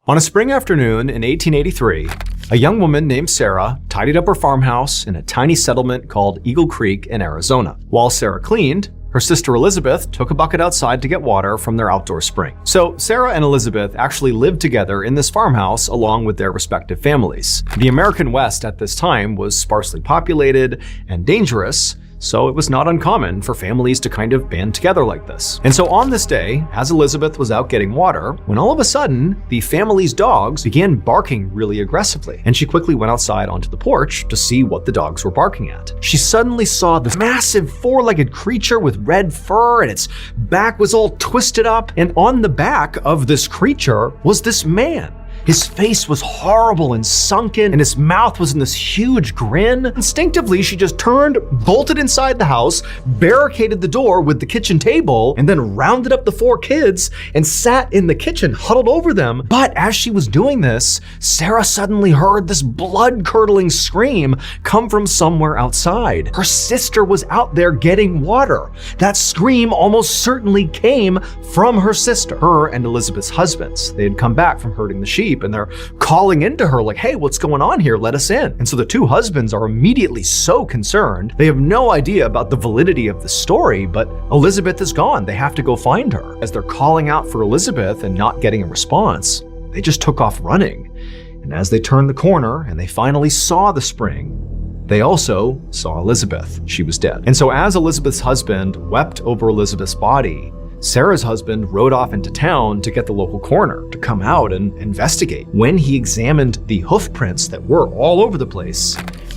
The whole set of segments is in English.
On a spring afternoon in 1883, a young woman named Sarah tidied up her farmhouse in a tiny settlement called Eagle Creek in Arizona. While Sarah cleaned, her sister Elizabeth took a bucket outside to get water from their outdoor spring. So Sarah and Elizabeth actually lived together in this farmhouse along with their respective families. The American West at this time was sparsely populated and dangerous, so it was not uncommon for families to kind of band together like this. And so on this day, as Elizabeth was out getting water, when all of a sudden, the family's dogs began barking really aggressively. And she quickly went outside onto the porch to see what the dogs were barking at. She suddenly saw this massive four-legged creature with red fur, and its back was all twisted up. And on the back of this creature was this man. His face was horrible and sunken, and his mouth was in this huge grin. Instinctively, she just turned, bolted inside the house, barricaded the door with the kitchen table, and then rounded up the four kids and sat in the kitchen, huddled over them. But as she was doing this, Sarah suddenly heard this blood-curdling scream come from somewhere outside. Her sister was out there getting water. That scream almost certainly came from her sister, her and Elizabeth's husbands. They had come back from herding the sheep, and they're calling into her like, hey, what's going on here? Let us in. And so the two husbands are immediately so concerned. They have no idea about the validity of the story, but Elizabeth is gone. They have to go find her. As they're calling out for Elizabeth and not getting a response, they just took off running. And as they turned the corner and they finally saw the spring, they also saw Elizabeth. She was dead. And so as Elizabeth's husband wept over Elizabeth's body, Sarah's husband rode off into town to get the local coroner to come out and investigate. When he examined the hoof prints that were all over the place,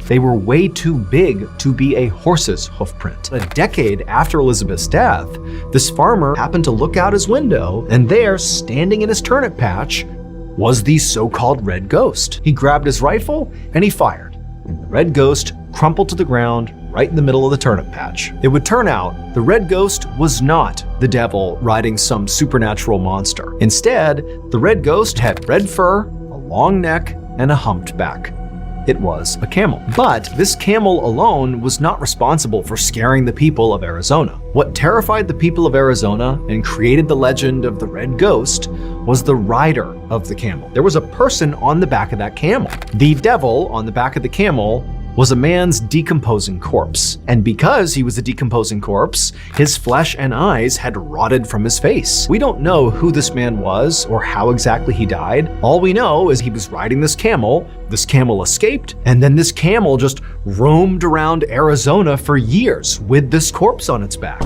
they were way too big to be a horse's hoof print. A decade after Elizabeth's death, this farmer happened to look out his window, and there, standing in his turnip patch, was the so-called red ghost. He grabbed his rifle and he fired. And the red ghost crumpled to the ground right in the middle of the turnip patch. It would turn out the red ghost was not the devil riding some supernatural monster. Instead, the red ghost had red fur, a long neck, and a humped back. It was a camel. But this camel alone was not responsible for scaring the people of Arizona. What terrified the people of Arizona and created the legend of the red ghost was the rider of the camel. There was a person on the back of that camel. The devil on the back of the camel was a man's decomposing corpse. And because he was a decomposing corpse, his flesh and eyes had rotted from his face. We don't know who this man was or how exactly he died. All we know is he was riding this camel escaped, and then this camel just roamed around Arizona for years with this corpse on its back.